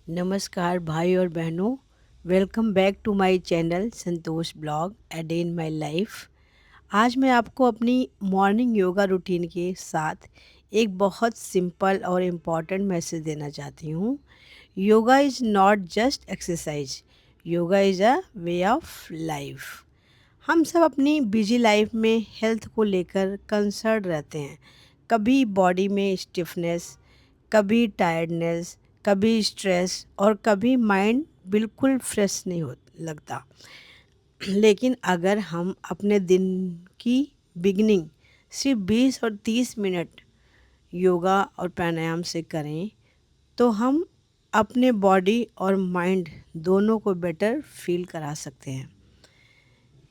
नमस्कार भाई और बहनों। Welcome back to my channel Santosh blog a day in my life. आज मैं आपको अपनी मॉर्निंग योगा रूटीन के साथ एक बहुत सिंपल और इम्पॉर्टेंट मैसेज देना चाहती हूँ। Yoga is not just exercise, yoga is a way of life. हम सब अपनी बिजी लाइफ में हेल्थ को लेकर कंसर्न रहते हैं। कभी बॉडी में स्टिफनेस, कभी टायर्डनेस, कभी स्ट्रेस और कभी माइंड बिल्कुल फ्रेश नहीं हो लगता। लेकिन अगर हम अपने दिन की बिगनिंग सिर्फ 20 और 30 मिनट योगा और प्राणायाम से करें तो हम अपने बॉडी और माइंड दोनों को बेटर फील करा सकते हैं।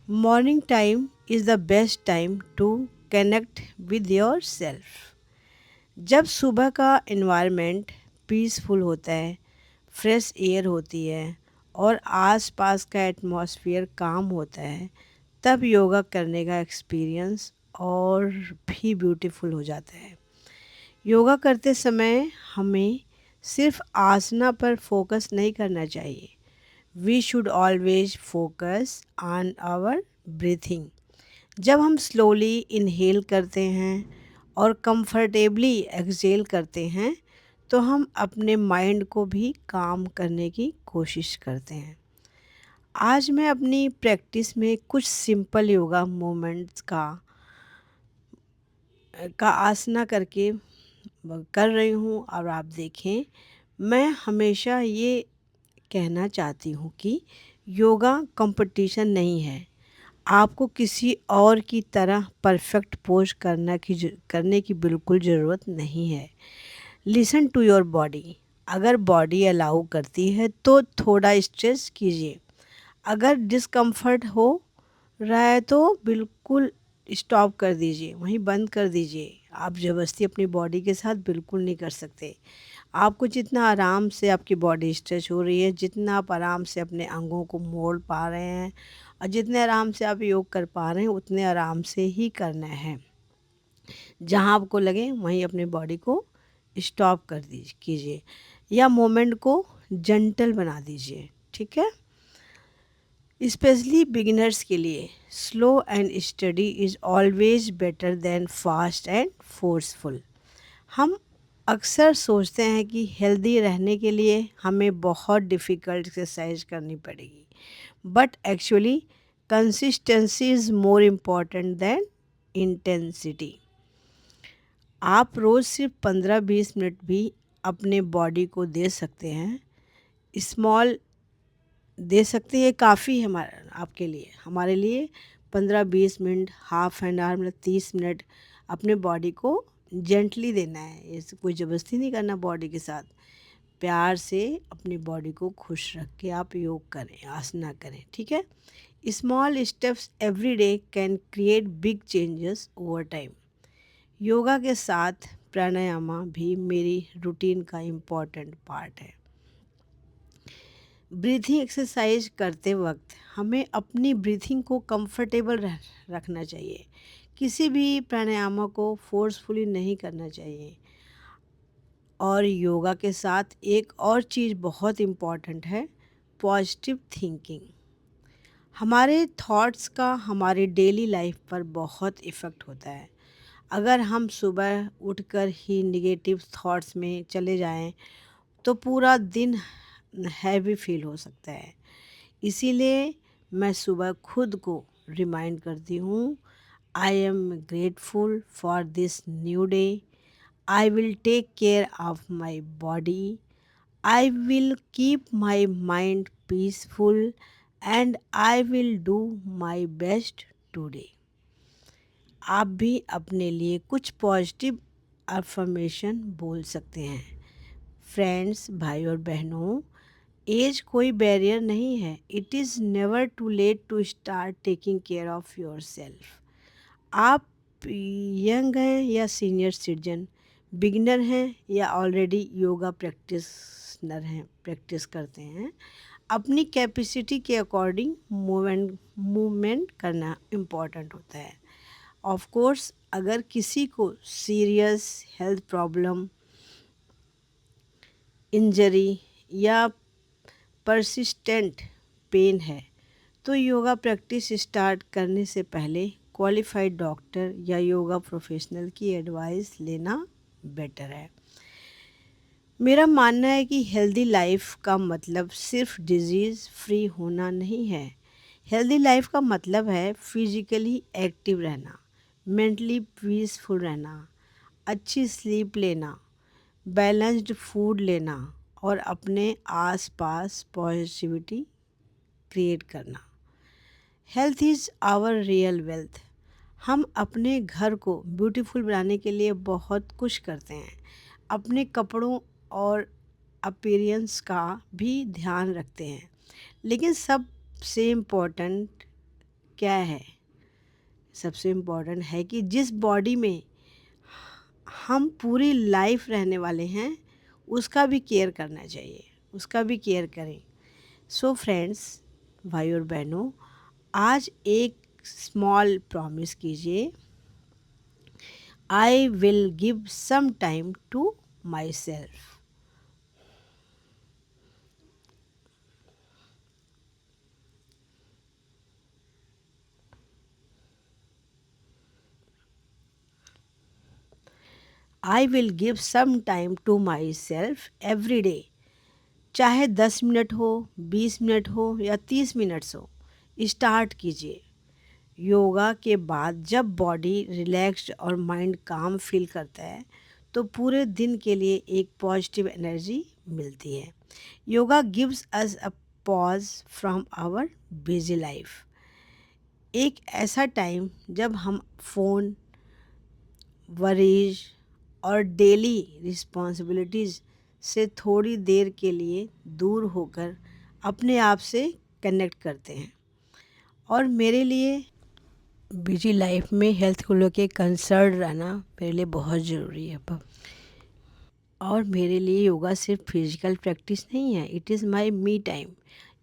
Morning time is the best time to connect with yourself. जब सुबह का एनवायरनमेंट पीसफुल होता है, फ्रेश एयर होती है और आसपास का एटमॉस्फेयर काम होता है, तब योगा करने का एक्सपीरियंस और भी ब्यूटीफुल हो जाता है। योगा करते समय हमें सिर्फ आसना पर फोकस नहीं करना चाहिए। We should always focus on our breathing. जब हम स्लोली इनहेल करते हैं और कंफर्टेबली एक्सहेल करते हैं तो हम अपने माइंड को भी काम करने की कोशिश करते हैं। आज मैं अपनी प्रैक्टिस में कुछ सिंपल योगा मूवमेंट्स का आसना करके कर रही हूँ और आप देखें। मैं हमेशा ये कहना चाहती हूँ कि योगा कंपटीशन नहीं है। आपको किसी और की तरह परफेक्ट पोज करने की बिल्कुल ज़रूरत नहीं है। Listen to your body. अगर बॉडी अलाउ करती है तो थोड़ा स्ट्रेच कीजिए। अगर डिस्कम्फर्ट हो रहा है तो बिल्कुल स्टॉप कर दीजिए, वहीं बंद कर दीजिए। आप ज़बरदस्ती अपनी बॉडी के साथ बिल्कुल नहीं कर सकते। आपको जितना आराम से आपकी बॉडी स्ट्रेच हो रही है, जितना आप आराम से अपने अंगों को मोड़ पा रहे हैं और जितने आराम से आप योग कर पा रहे हैं उतने आराम से ही करना है। जहाँ आपको लगे वहीं अपने बॉडी को स्टॉप कर दीजिए कीजिए या मोमेंट को जेंटल बना दीजिए। ठीक है। स्पेशली बिगिनर्स के लिए slow and study is always better than fast and forceful. हम अक्सर सोचते हैं कि हेल्दी रहने के लिए हमें बहुत डिफ़िकल्ट एक्सरसाइज करनी पड़ेगी, but actually consistency is more important than intensity. आप रोज़ सिर्फ 15-20 मिनट भी अपने बॉडी को दे सकते हैं। स्मॉल दे सकते हैं, काफ़ी है हमारा आपके लिए। हमारे लिए 15-20 मिनट, हाफ एन आवर मतलब 30 मिनट अपने बॉडी को जेंटली देना है। ऐसे कोई ज़बरदस्ती नहीं करना बॉडी के साथ। प्यार से अपनी बॉडी को खुश रख के आप योग करें, आसना करें। ठीक है। Small steps every day can create big changes over time. Yoga के साथ प्राणायामा भी मेरी रूटीन का इम्पॉर्टेंट पार्ट है। ब्रीथिंग एक्सरसाइज करते वक्त हमें अपनी ब्रीथिंग को कंफर्टेबल रखना चाहिए। किसी भी प्राणायाम को फोर्सफुली नहीं करना चाहिए। और योगा के साथ एक और चीज़ बहुत इम्पॉर्टेंट है, पॉजिटिव थिंकिंग। हमारे थॉट्स का हमारे डेली लाइफ पर बहुत इफ़ेक्ट होता है। अगर हम सुबह उठकर ही निगेटिव थॉट्स में चले जाएं तो पूरा दिन हैवी फील हो सकता है। इसीलिए मैं सुबह खुद को रिमाइंड करती हूँ, I am grateful for this new day. I will take care of my body. I will keep my mind peaceful and I will do my best today. आप भी अपने लिए कुछ पॉजिटिव अफर्मेशन बोल सकते हैं। फ्रेंड्स, भाई और बहनों, एज कोई बैरियर नहीं है। It is never too late to start taking care of yourself. आप यंग हैं या सीनियर सिटीजन, बिगिनर हैं या ऑलरेडी योगा प्रैक्टिस करते हैं, अपनी कैपेसिटी के अकॉर्डिंग मूवमेंट करना इम्पॉर्टेंट होता है। ऑफ कोर्स अगर किसी को सीरियस हेल्थ प्रॉब्लम, इंजरी या परसिस्टेंट पेन है तो योगा प्रैक्टिस स्टार्ट करने से पहले क्वालिफाइड डॉक्टर या योगा प्रोफेशनल की एडवाइस लेना बेटर है। मेरा मानना है कि हेल्दी लाइफ का मतलब सिर्फ डिजीज़ फ्री होना नहीं है। हेल्दी लाइफ का मतलब है फिजिकली एक्टिव रहना, मेंटली पीसफुल रहना, अच्छी स्लीप लेना, बैलेंस्ड फूड लेना और अपने आसपास पॉजिटिविटी क्रिएट करना। Health is our real wealth. हम अपने घर को ब्यूटीफुल बनाने के लिए बहुत कुछ करते हैं, अपने कपड़ों और अपीयरेंस का भी ध्यान रखते हैं, लेकिन सबसे इम्पोर्टेंट क्या है? सबसे इम्पोर्टेंट है कि जिस बॉडी में हम पूरी लाइफ रहने वाले हैं उसका भी केयर करना चाहिए, उसका भी केयर करें। सो फ्रेंड्स, भाई और बहनों, आज एक स्मॉल प्रॉमिस कीजिए, I will give some time to myself. I will give some time to myself every day. चाहे 10 मिनट हो, 20 मिनट हो या 30 मिनट्स हो, स्टार्ट कीजिए। योगा के बाद जब बॉडी रिलैक्स्ड और माइंड काम फील करता है तो पूरे दिन के लिए एक पॉजिटिव एनर्जी मिलती है। Yoga gives us a pause from our busy life. एक ऐसा टाइम जब हम फ़ोन, वरीज और डेली रिस्पॉन्सिबिलिटीज़ से थोड़ी देर के लिए दूर होकर अपने आप से कनेक्ट करते हैं। और मेरे लिए बिजी लाइफ में हेल्थ को लेके कंसर्न रहना मेरे लिए बहुत ज़रूरी है। और मेरे लिए योगा सिर्फ फिजिकल प्रैक्टिस नहीं है, it is my me time.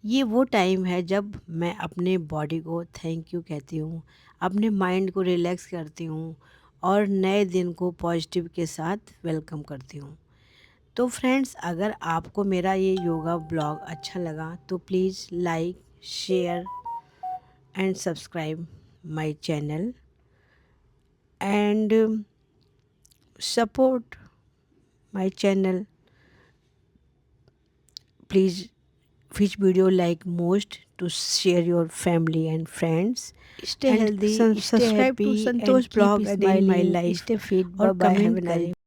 ये वो टाइम है जब मैं अपने बॉडी को थैंक यू कहती हूँ, अपने माइंड को रिलैक्स करती हूँ और नए दिन को पॉजिटिव के साथ वेलकम करती हूँ। तो फ्रेंड्स, अगर आपको मेरा ये योगा ब्लॉग अच्छा लगा तो please like, share and subscribe my channel and support my channel. Please, which video like most to share your family and friends. Stay and healthy, stay subscribe to happy, and Santosh keep blog a day in my smiling, life stay fit. और Bye bye. Have a comment nice करें।